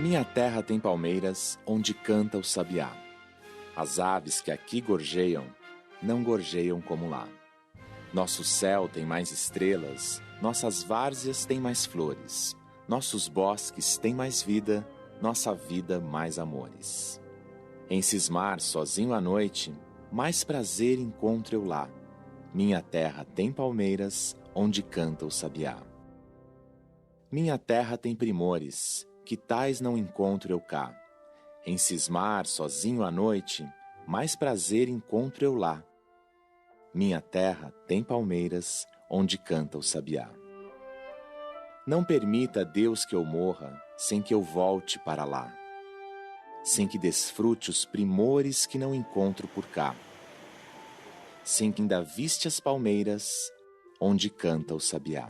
Minha terra tem palmeiras onde canta o sabiá. As aves que aqui gorjeiam, não gorjeiam como lá. Nosso céu tem mais estrelas, nossas várzeas têm mais flores. Nossos bosques têm mais vida, nossa vida mais amores. Em cismar sozinho à noite, mais prazer encontro eu lá. Minha terra tem palmeiras onde canta o sabiá. Minha terra tem primores, que tais não encontro eu cá. Em cismar sozinho à noite, mais prazer encontro eu lá. Minha terra tem palmeiras onde canta o sabiá. Não permita, Deus, que eu morra sem que eu volte para lá, sem que desfrute os primores que não encontro por cá, sem que ainda viste as palmeiras onde canta o sabiá.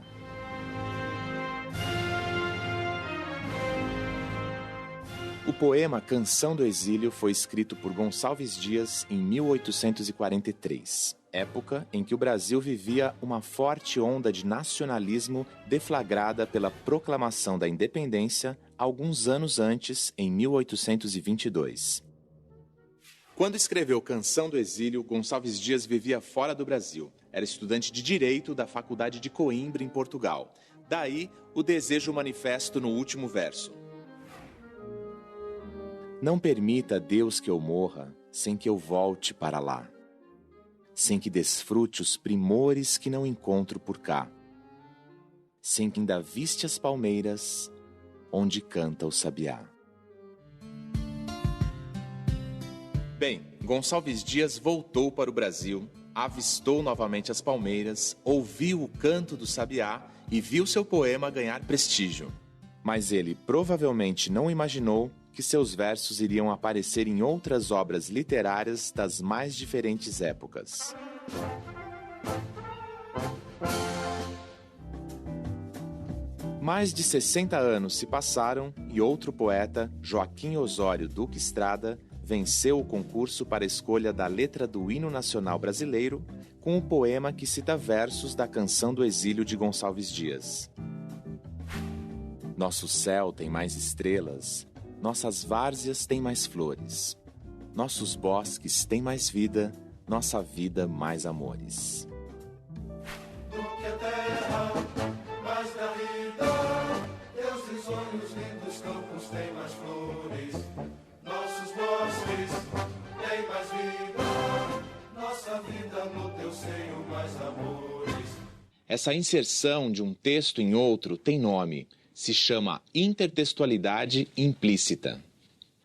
O poema Canção do Exílio foi escrito por Gonçalves Dias em 1843, época em que o Brasil vivia uma forte onda de nacionalismo deflagrada pela proclamação da independência alguns anos antes, em 1822. Quando escreveu Canção do Exílio, Gonçalves Dias vivia fora do Brasil. Era estudante de Direito da Faculdade de Coimbra, em Portugal. Daí, o desejo manifesto no último verso. Não permita, Deus, que eu morra sem que eu volte para lá, sem que desfrute os primores que não encontro por cá, sem que ainda viste as palmeiras onde canta o sabiá. Bem, Gonçalves Dias voltou para o Brasil, avistou novamente as palmeiras, ouviu o canto do sabiá e viu seu poema ganhar prestígio. Mas ele provavelmente não imaginou que seus versos iriam aparecer em outras obras literárias das mais diferentes épocas. Mais de 60 anos se passaram e outro poeta, Joaquim Osório Duque Estrada, venceu o concurso para a escolha da letra do hino nacional brasileiro com o poema que cita versos da Canção do Exílio de Gonçalves Dias. Nosso céu tem mais estrelas, nossas várzeas têm mais flores. Nossos bosques têm mais vida, nossa vida mais amores. Do que a terra, mais da vida, Deus risonhos, lindos campos têm mais flores. Nossos bosques têm mais vida, nossa vida no teu seio mais amores. Essa inserção de um texto em outro tem nome. Se chama intertextualidade implícita.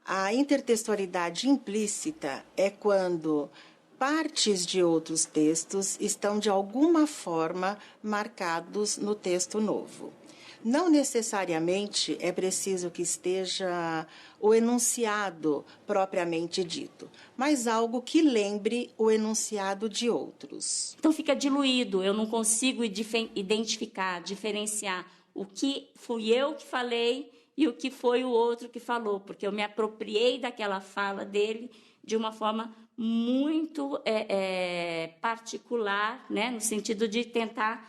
A intertextualidade implícita é quando partes de outros textos estão de alguma forma marcados no texto novo. Não necessariamente é preciso que esteja o enunciado propriamente dito, mas algo que lembre o enunciado de outros. Então fica diluído, eu não consigo identificar, diferenciar o que fui eu que falei e o que foi o outro que falou, porque eu me apropriei daquela fala dele de uma forma muito particular, né, no sentido de tentar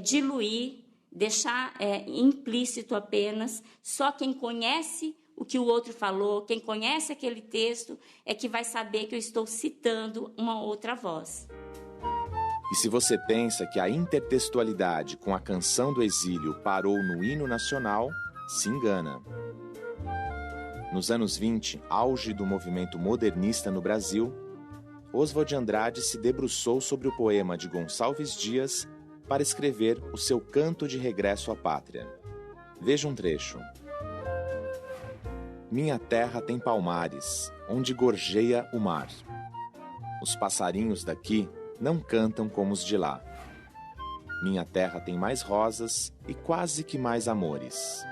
diluir, deixar implícito apenas. Só quem conhece o que o outro falou, quem conhece aquele texto, é que vai saber que eu estou citando uma outra voz. E se você pensa que a intertextualidade com a Canção do Exílio parou no hino nacional, se engana. Nos anos 20, auge do movimento modernista no Brasil, Oswald de Andrade se debruçou sobre o poema de Gonçalves Dias para escrever o seu Canto de Regresso à Pátria. Veja um trecho. Minha terra tem palmares, onde gorjeia o mar. Os passarinhos daqui não cantam como os de lá. Minha terra tem mais rosas e quase que mais amores.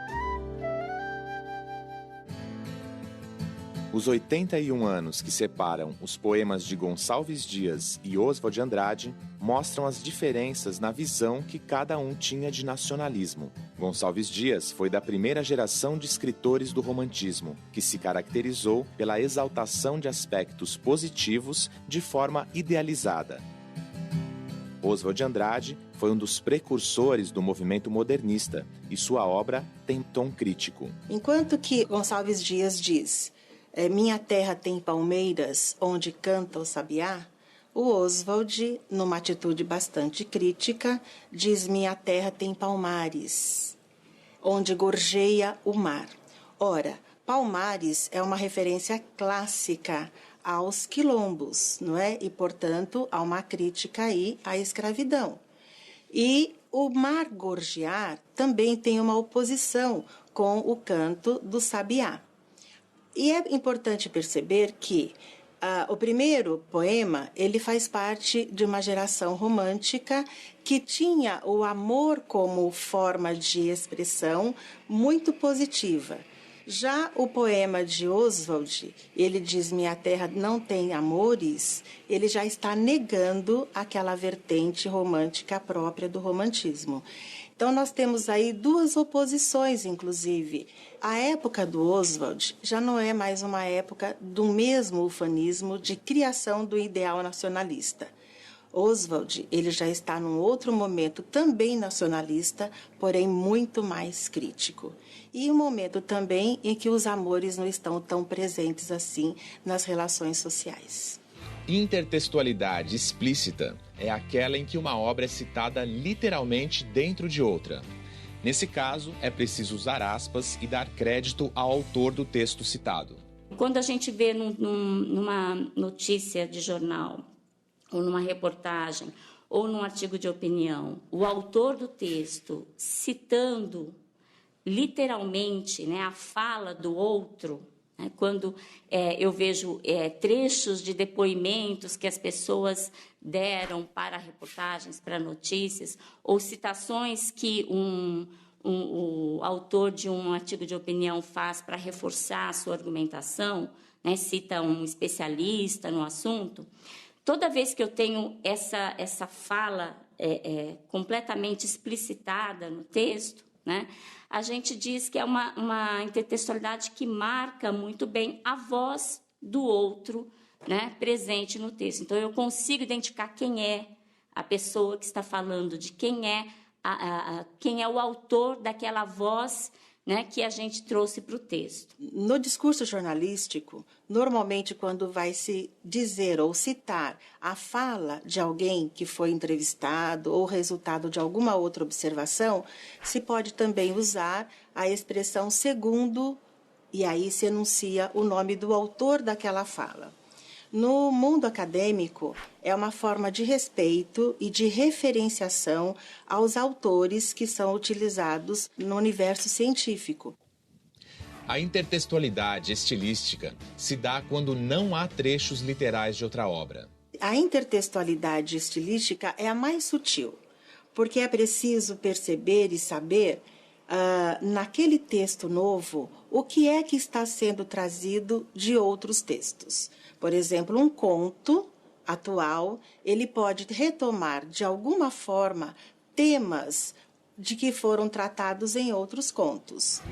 Os 81 anos que separam os poemas de Gonçalves Dias e Oswald de Andrade mostram as diferenças na visão que cada um tinha de nacionalismo. Gonçalves Dias foi da primeira geração de escritores do romantismo, que se caracterizou pela exaltação de aspectos positivos de forma idealizada. Oswald de Andrade foi um dos precursores do movimento modernista e sua obra tem tom crítico. Enquanto que Gonçalves Dias diz: minha terra tem palmeiras onde canta o sabiá, o Oswald, numa atitude bastante crítica, diz: minha terra tem palmares onde gorjeia o mar. Ora, palmares é uma referência clássica aos quilombos, não é? E, portanto, há uma crítica aí à escravidão. E o mar gorjear também tem uma oposição com o canto do sabiá. E é importante perceber que o primeiro poema ele faz parte de uma geração romântica que tinha o amor como forma de expressão muito positiva. Já o poema de Oswald, ele diz: minha terra não tem amores, ele já está negando aquela vertente romântica própria do romantismo. Então, nós temos aí duas oposições, inclusive. A época do Oswald já não é mais uma época do mesmo ufanismo de criação do ideal nacionalista. Oswald, ele já está num outro momento também nacionalista, porém muito mais crítico. E um momento também em que os amores não estão tão presentes assim nas relações sociais. Intertextualidade explícita é aquela em que uma obra é citada literalmente dentro de outra. Nesse caso, é preciso usar aspas e dar crédito ao autor do texto citado. Quando a gente vê numa notícia de jornal, ou numa reportagem, ou num artigo de opinião, o autor do texto citando literalmente, né, a fala do outro, né, quando eu vejo trechos de depoimentos que as pessoas deram para reportagens, para notícias, ou citações que o autor de um artigo de opinião faz para reforçar a sua argumentação, né, cita um especialista no assunto. Toda vez que eu tenho essa fala completamente explicitada no texto, né, a gente diz que é uma intertextualidade que marca muito bem a voz do outro, né, presente no texto. Então, eu consigo identificar quem é a pessoa que está falando, de quem é o autor daquela voz, né, que a gente trouxe para o texto. No discurso jornalístico, normalmente quando vai se dizer ou citar a fala de alguém que foi entrevistado ou resultado de alguma outra observação, se pode também usar a expressão segundo, e aí se enuncia o nome do autor daquela fala. No mundo acadêmico, é uma forma de respeito e de referenciação aos autores que são utilizados no universo científico. A intertextualidade estilística se dá quando não há trechos literais de outra obra. A intertextualidade estilística é a mais sutil, porque é preciso perceber e saber, naquele texto novo, o que é que está sendo trazido de outros textos. Por exemplo, um conto atual, ele pode retomar, de alguma forma, temas de que foram tratados em outros contos.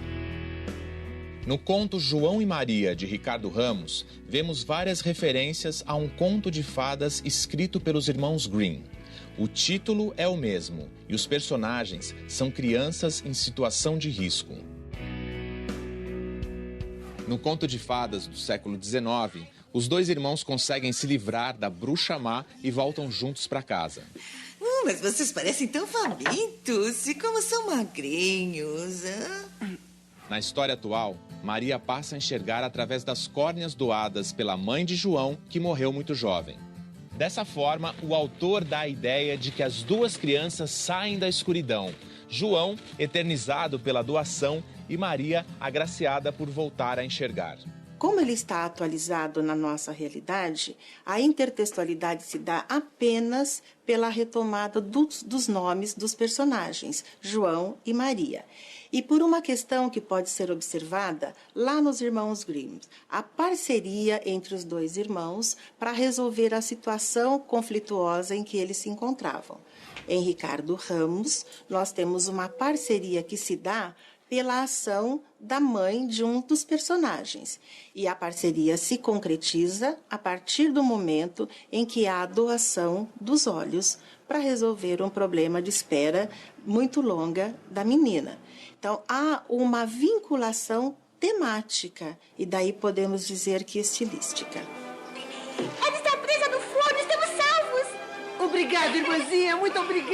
No conto João e Maria, de Ricardo Ramos, vemos várias referências a um conto de fadas escrito pelos irmãos Grimm. O título é o mesmo e os personagens são crianças em situação de risco. No conto de fadas do século XIX, os dois irmãos conseguem se livrar da bruxa má e voltam juntos para casa. Mas vocês parecem tão famintos e como são magrinhos. Na história atual, Maria passa a enxergar através das córneas doadas pela mãe de João, que morreu muito jovem. Dessa forma, o autor dá a ideia de que as duas crianças saem da escuridão. João, eternizado pela doação, e Maria, agraciada por voltar a enxergar. Como ele está atualizado na nossa realidade, a intertextualidade se dá apenas pela retomada dos nomes dos personagens, João e Maria. E por uma questão que pode ser observada lá nos Irmãos Grimm, a parceria entre os dois irmãos para resolver a situação conflituosa em que eles se encontravam. Em Ricardo Ramos, nós temos uma parceria que se dá pela ação da mãe de um dos personagens. E a parceria se concretiza a partir do momento em que há a doação dos olhos para resolver um problema de espera muito longa da menina. Então, há uma vinculação temática, e daí podemos dizer que estilística. Ela está presa no forno, estamos salvos! Obrigada, irmãzinha, muito obrigado.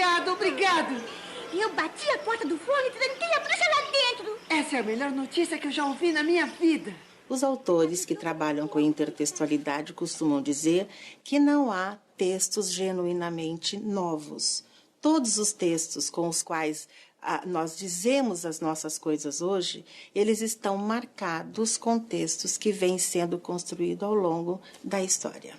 Eu bati a porta do forno e tranquei a bruxa lá dentro. Essa é a melhor notícia que eu já ouvi na minha vida. Os autores que trabalham com intertextualidade costumam dizer que não há textos genuinamente novos. Todos os textos com os quais nós dizemos as nossas coisas hoje, eles estão marcados com textos que vêm sendo construídos ao longo da história.